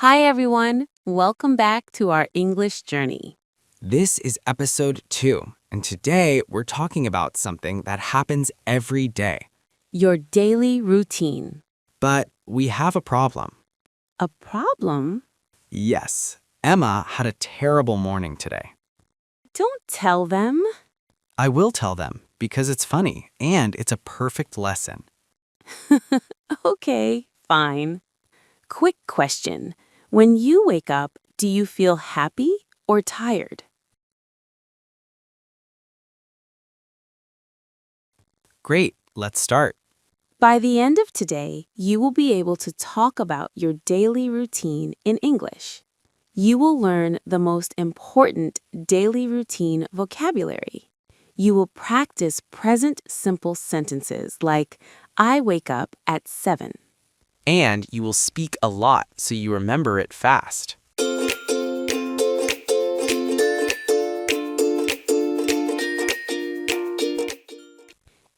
Hi, everyone. Welcome back to our English journey. This is episode 2, and today we're talking about something that happens every day. Your daily routine. But we have a problem. A problem? Yes, Emma had a terrible morning today. Don't tell them. I will tell them because it's funny and it's a perfect lesson. Okay, fine. Quick question. When you wake up, do you feel happy or tired? Great, let's start. By the end of today, you will be able to talk about your daily routine in English. You will learn the most important daily routine vocabulary. You will practice present simple sentences like, I wake up at 7. And you will speak a lot so you remember it fast.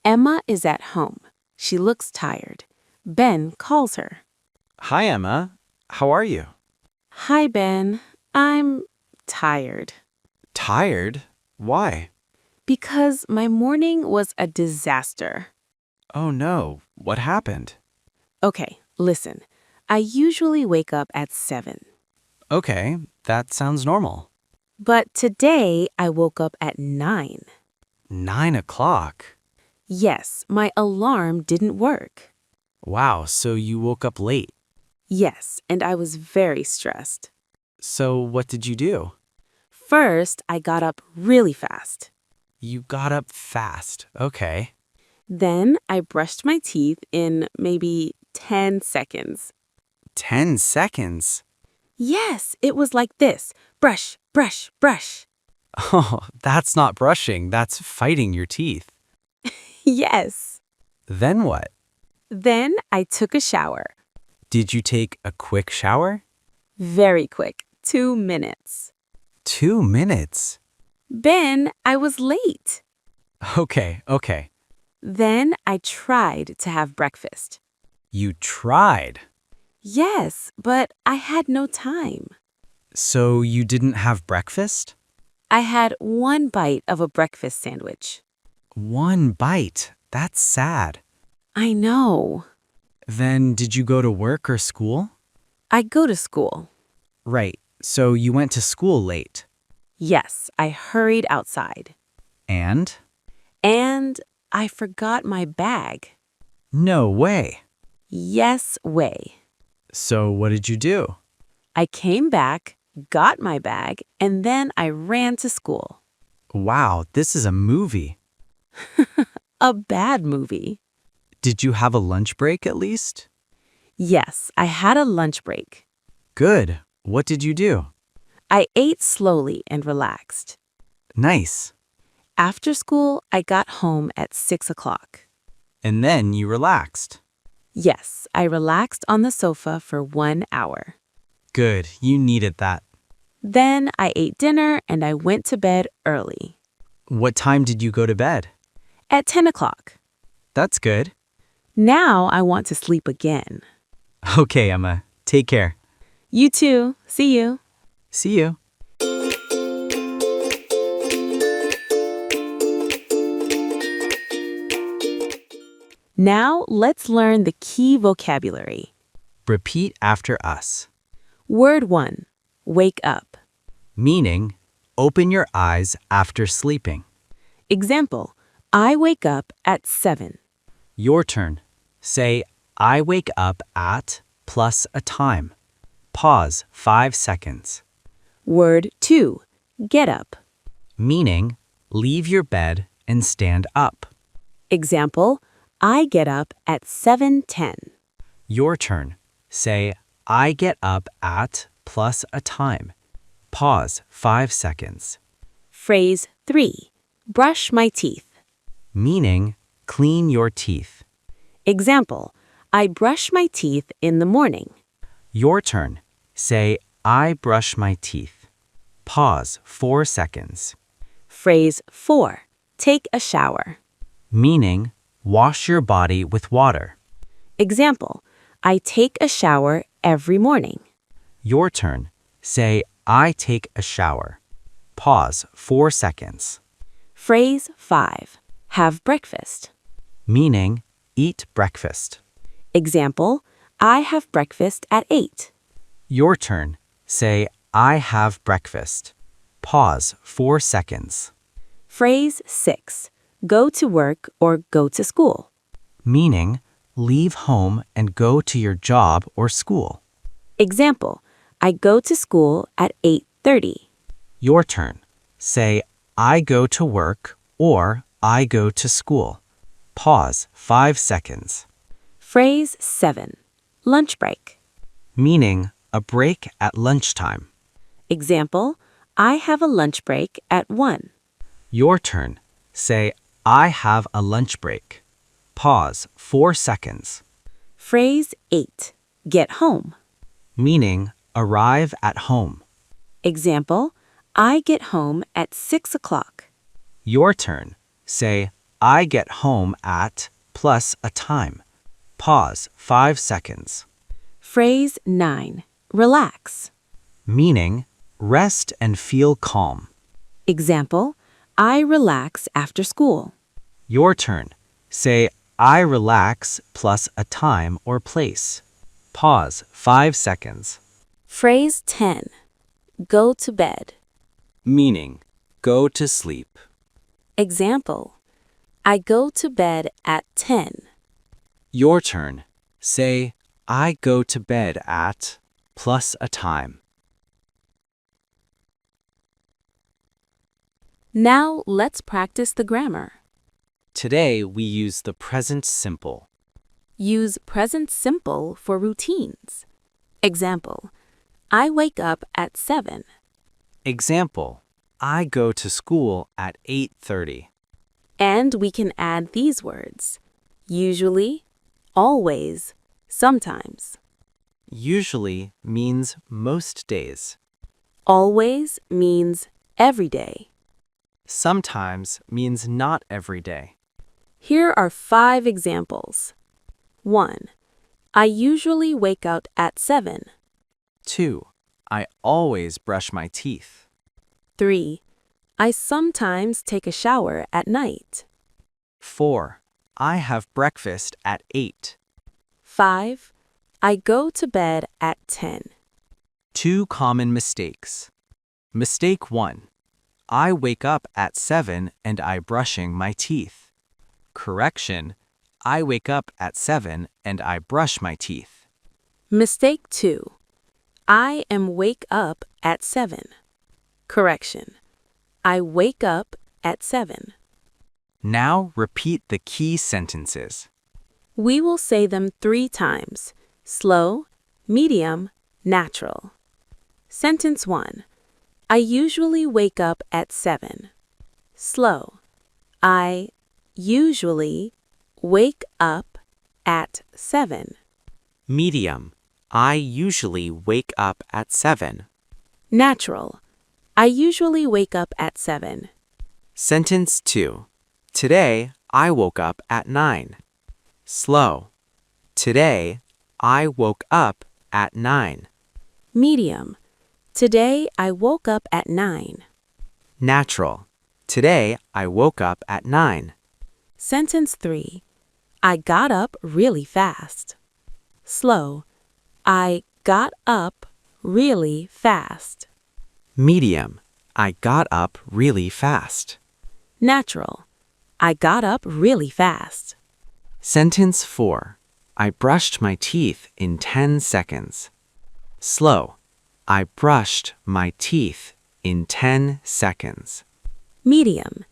Emma is at home. She looks tired. Ben calls her. Hi, Emma. How are you? Hi, Ben. I'm tired. Tired? Why? Because my morning was a disaster. Oh no, what happened? Okay, listen. I usually wake up at 7. Okay, that sounds normal. But today I woke up at 9. 9 o'clock? Yes, my alarm didn't work. Wow, so you woke up late. Yes, and I was very stressed. So what did you do? First, I got up really fast. You got up fast. Okay. Then I brushed my teeth in maybe 10 seconds. 10 seconds? Yes, it was like this. Brush, brush, brush. Oh, that's not brushing. That's fighting your teeth. Yes. Then what? Then I took a shower. Did you take a quick shower? Very quick. 2 minutes. 2 minutes. Ben, I was late. Okay. Then I tried to have breakfast. You tried. Yes, but I had no time. So you didn't have breakfast? I had 1 bite of a breakfast sandwich. 1 bite. That's sad. I know. Then did you go to work or school? I go to school. Right. So you went to school late. Yes, I hurried outside. And? And I forgot my bag. No way. Yes way. So what did you do? I came back, got my bag, and then I ran to school. Wow, this is a movie. A bad movie. Did you have a lunch break at least? Yes, I had a lunch break. Good. What did you do? I ate slowly and relaxed. Nice. After school, I got home at 6 o'clock. And then you relaxed. Yes, I relaxed on the sofa for 1 hour. Good. You needed that. Then I ate dinner and I went to bed early. What time did you go to bed? At 10 o'clock. That's good. Now I want to sleep again. Okay, Emma. Take care. You too. See you. See you. Now let's learn the key vocabulary. Repeat after us. Word 1. Wake up. Meaning, open your eyes after sleeping. Example, I wake up at 7. Your turn. Say, I wake up at plus a time. Pause 5 seconds. Word 2. Get up. Meaning, leave your bed and stand up. Example, I get up at 7:10. Your turn. Say, I get up at plus a time. Pause 5 seconds. Phrase 3. Brush my teeth. Meaning, clean your teeth. Example, I brush my teeth in the morning. Your turn. Say, I brush my teeth. Pause 4 seconds. Phrase 4. Take a shower. Meaning, wash your body with water. Example, I take a shower every morning. Your turn. Say, I take a shower. Pause 4 seconds. Phrase 5. Have breakfast. Meaning, eat breakfast. Example, I have breakfast at 8. Your turn. Say, I have breakfast. Pause 4 seconds. Phrase 6. Go to work or go to school. Meaning, leave home and go to your job or school. Example, I go to school at 8:30. Your turn. Say, I go to work or I go to school. Pause 5 seconds. Phrase 7. Lunch break. Meaning, a break at lunchtime. Example, I have a lunch break at 1. Your turn. Say, I have a lunch break. Pause 4 seconds. Phrase 8. Get home. Meaning, arrive at home. Example, I get home at 6 o'clock. Your turn. Say, I get home at plus a time. Pause 5 seconds. Phrase 9. Relax. Meaning, rest and feel calm. Example, I relax after school. Your turn. Say, I relax plus a time or place. Pause 5 seconds. Phrase 10. Go to bed. Meaning, go to sleep. Example, I go to bed at 10. Your turn. Say, I go to bed at plus a time. Now let's practice the grammar. Today we use the present simple. Use present simple for routines. Example, I wake up at 7. Example, I go to school at 8:30. And we can add these words. Usually, always, sometimes. Usually means most days. Always means every day. Sometimes means not every day. Here are 5 examples. 1. I usually wake up at 7. 2. I always brush my teeth. 3. I sometimes take a shower at night. 4. I have breakfast at 8. 5. I go to bed at 10. 2 common mistakes. Mistake 1. I wake up at 7 and I brushing my teeth. Correction. I wake up at 7 and I brush my teeth. Mistake 2. I am wake up at 7. Correction. I wake up at 7. Now repeat the key sentences. We will say them 3 times. Slow, medium, natural. Sentence 1. I usually wake up at 7. Slow. I usually wake up at 7. Medium. I usually wake up at 7. Natural. I usually wake up at 7. Sentence 2. Today, I woke up at 9. Slow. Today, I woke up at 9. Medium. Today I woke up at 9. Natural. Today, I woke up at 9. Sentence 3. I got up really fast. Slow. I got up really fast. Medium. I got up really fast. Natural. I got up really fast. Sentence 4. I brushed my teeth in 10 seconds. Slow. I brushed my teeth in 10 seconds. Medium.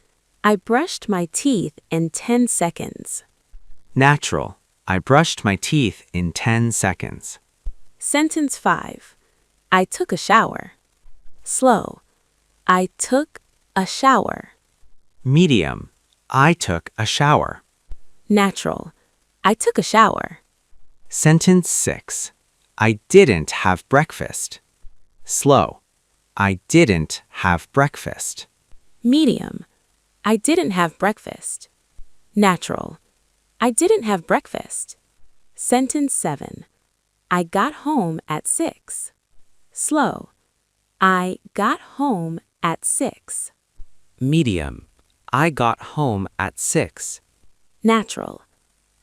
I brushed my teeth in 10 seconds. Natural. I brushed my teeth in 10 seconds. Sentence 5. I took a shower. Slow. I took a shower. Medium. I took a shower. Natural. I took a shower. Sentence 6. I didn't have breakfast. Slow. I didn't have breakfast. Medium. I didn't have breakfast. Natural. I didn't have breakfast. Sentence 7. I got home at 6. Slow. I got home at 6. Medium. I got home at 6. Natural.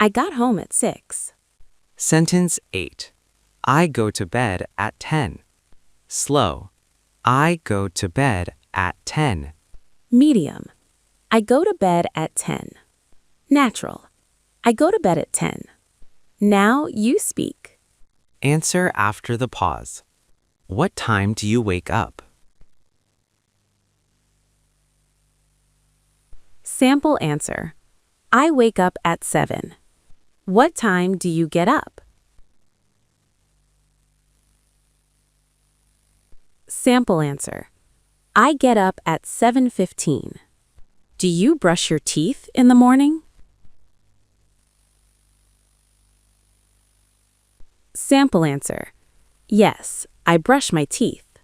I got home at 6. Sentence 8. I go to bed at 10. Slow. I go to bed at 10. Medium. I go to bed at 10. Natural. I go to bed at 10. Now you speak. Answer after the pause. What time do you wake up? Sample answer. I wake up at 7. What time do you get up? Sample answer. I get up at 7:15. Do you brush your teeth in the morning? Sample answer. Yes, I brush my teeth.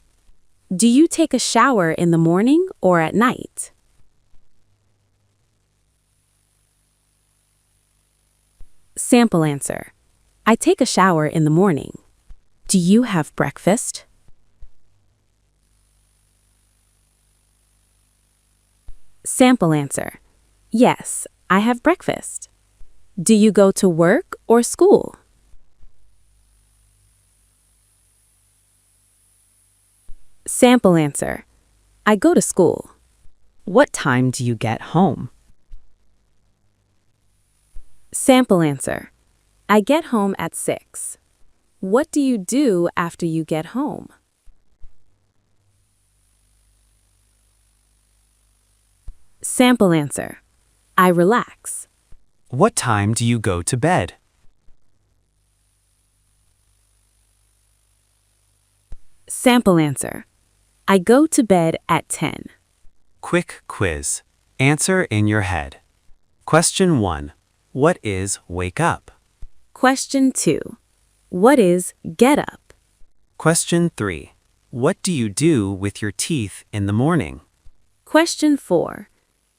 Do you take a shower in the morning or at night? Sample answer. I take a shower in the morning. Do you have breakfast? Sample answer. Yes, I have breakfast. Do you go to work or school? Sample answer. I go to school. What time do you get home? Sample answer. I get home at 6. What do you do after you get home? Sample answer. I relax. What time do you go to bed? Sample answer. I go to bed at 10. Quick quiz. Answer in your head. Question 1. What is wake up? Question 2. What is get up? Question 3. What do you do with your teeth in the morning? Question 4.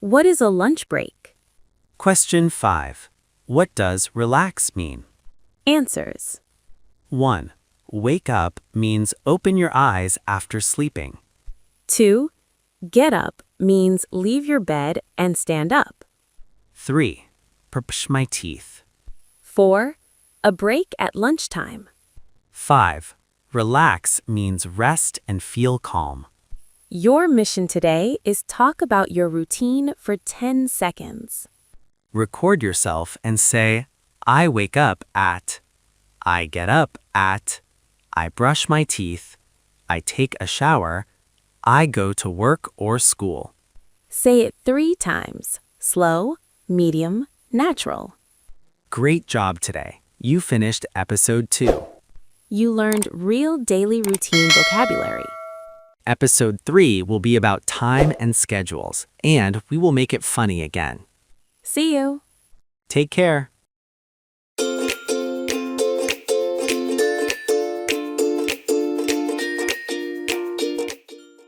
What is a lunch break? Question 5. What does relax mean? Answers. 1. Wake up means open your eyes after sleeping. 2. Get up means leave your bed and stand up. 3. Brush my teeth. 4. A break at lunchtime. 5. Relax means rest and feel calm. Your mission today is talk about your routine for 10 seconds. Record yourself and say, I wake up at, I get up at, I brush my teeth, I take a shower, I go to work or school. Say it 3 times. Slow, medium, natural. Great job today. You finished episode 2. You learned real daily routine vocabulary. Episode 3 will be about time and schedules, and we will make it funny again. See you! Take care.